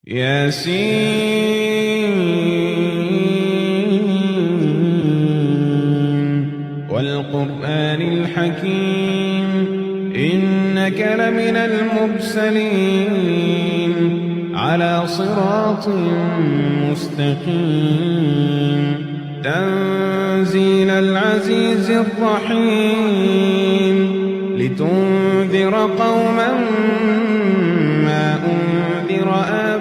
ياسين والقرآن الحكيم إنك لمن المرسلين على صراط مستقيم تنزيل العزيز الرحيم لتنذر قوما ما أنذر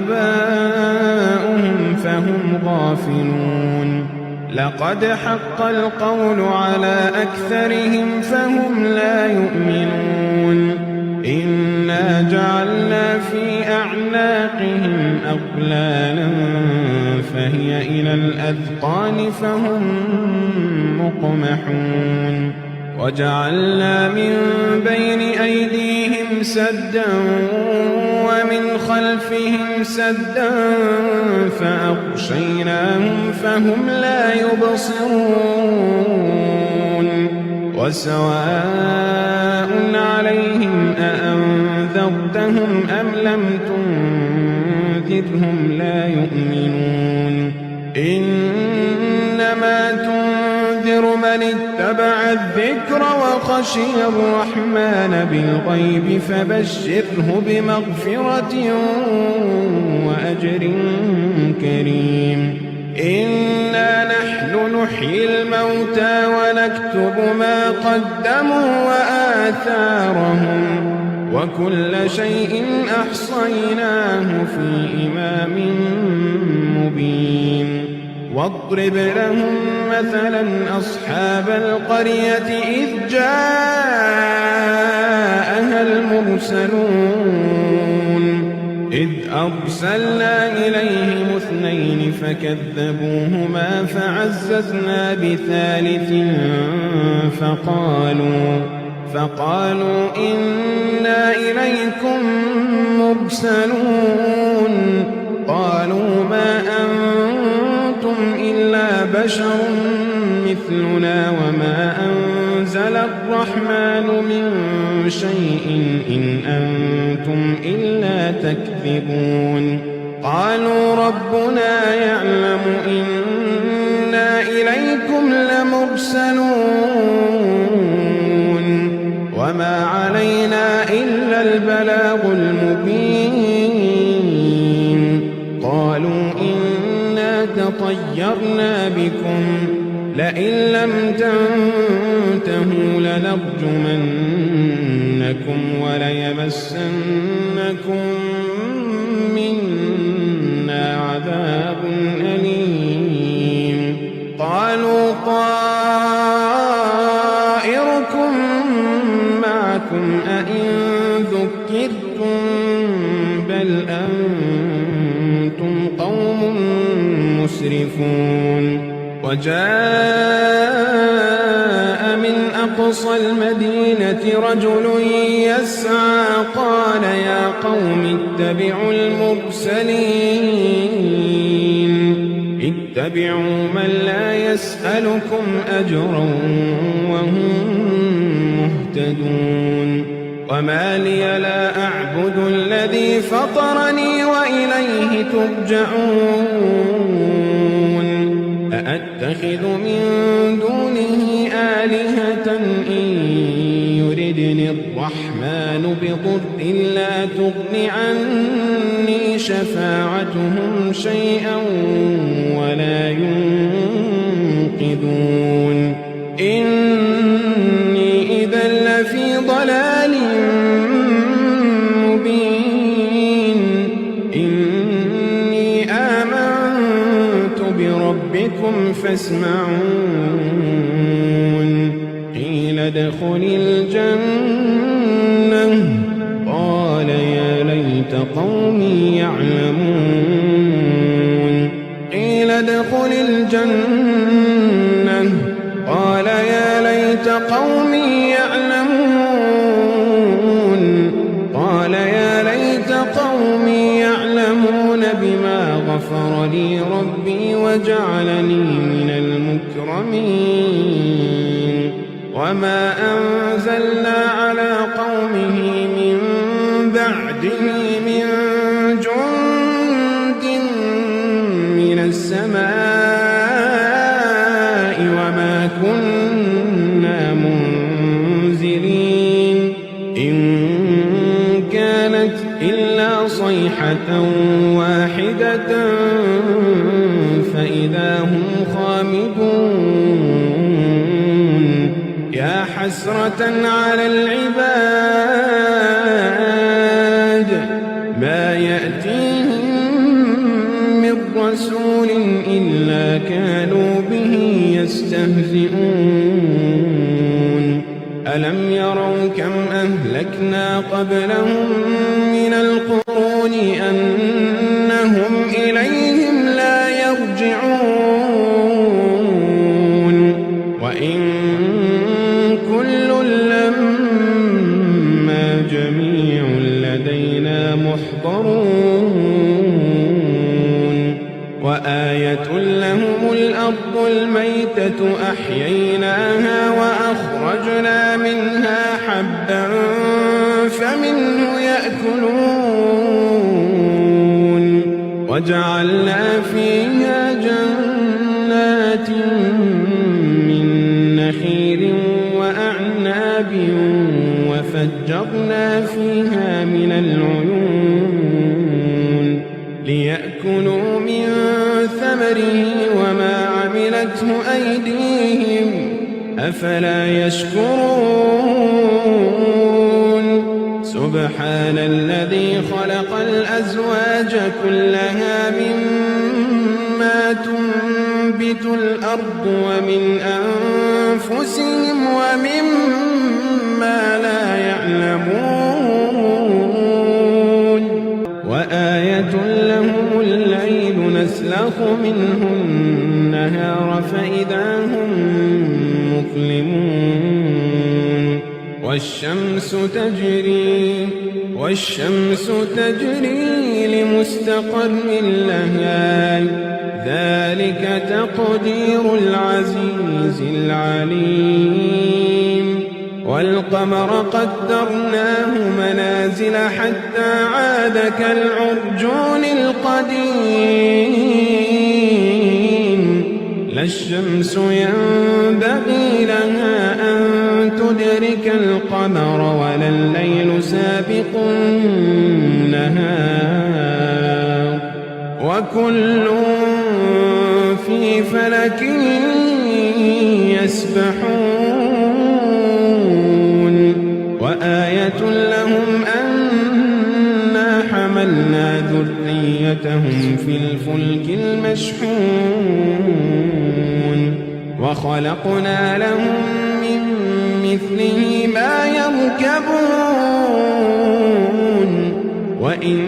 آباؤهم فهم غافلون لقد حق القول على أكثرهم فهم لا يؤمنون إنا جعلنا في أعناقهم أغلالا فهي إلى الأذقان فهم مقمحون وجعلنا من بين أيديهم سدا ومن خلفهم سدا فأغشيناهم فهم لا يبصرون وسواء عليهم أأنذرتهم أم لم تنذرهم لا يؤمنون إنما تنذر من اتبع الذكر وخشي الرحمن بالغيب فبشره بمغفرة وأجر كريم إنا نحن نحيي الموتى ونكتب ما قدموا وآثارهم وكل شيء أحصيناه في إمام مبين واضرب لهم مثلا أصحاب القرية إذ جاءها المرسلون إذ أرسلنا إليهم اثنين فكذبوهما فعززنا بثالث فقالوا إنا إليكم مرسلون قالوا ما أنتم إلا بشر مثلنا وما أنزل الرحمن من شيء إن أنتم إلا تكذبون قالوا ربنا يعلم إنا إليكم لمرسلون وما علينا إلا البلاغ المبين قالوا إنا تطيرنا بكم لئن لم تنتهوا لنرجمنكم وليمسنكم منا عذاب أليم قالوا طائركم معكم أئن ذكرتم بل أنتم قوم مسرفون وجاء من أقصى المدينة رجل يسعى قال يا قوم اتبعوا اتبعوا من لا يسألكم أجرا وهم مهتدون وما لي لا أعبد الذي فطرني وإليه ترجعون أأتخذ من دونه آلهة إن يردني الرحمن بضر لا تغن عني شفاعتهم شيئا ولا ينقذون إني إذا لفي ضلال مبين إني آمنت بربكم فاسمعون قيل ادخل الجنة قال يا ليت قومي يعلمون قيل ادخل الجنة قال يا ليت قومي يعلمون قال يا ليت قومي يعلمون بما غفر لي ربي وجعلني من المكرمين وما أنزلنا على قومه من بعده من جند واحدة فإذا هم خامدون يا حسرة على العباد ما يأتيهم من رسول إلا كانوا به يستهزئون ألم يروا كم أهلكنا قبلهم من القرون أنهم إليهم لا يرجعون وإن كل لما جميع لدينا محضرون وآية لهم الأرض الميتة أحييناها وأخرجنا منها حبا فمنه يأكلون وجعلنا فيها جنات من نخيل وأعناب وفجرنا فيها من العيون ليأكلوا من ثمره وما عملته أيديهم أفلا يشكرون سبحان الذي خلق الأزواج كلها مما تنبت الأرض ومن أنفسهم ومما لا يعلمون وآية لهم الليل نسلخ منه النهار فإذا هم مظلمون والشمس تجري لمستقر لها ذلك تقدير العزيز العليم والقمر قدرناه منازل حتى عاد كالعرجون القديم لا الشمس ينبغي لها أن تدرك القمر ولا الليل سابق النهار وكل في فلك يسبحون وآية لهم أنا حملنا ذريتهم في الفلك المشحون وخلقنا لهم من مثله ما يركبون وإن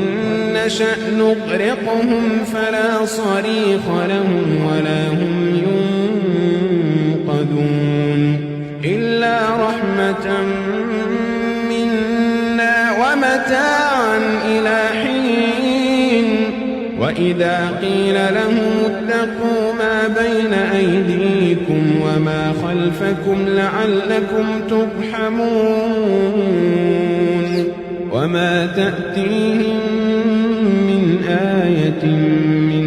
نشأ نغرقهم فلا صريخ لهم ولا هم ينقذون إلا رحمة منا ومتاعا إلى حين وإذا قيل لهم اتقوا ما بين أيديكم وما خلفكم لعلكم ترحمون وما تأتيهم من آية من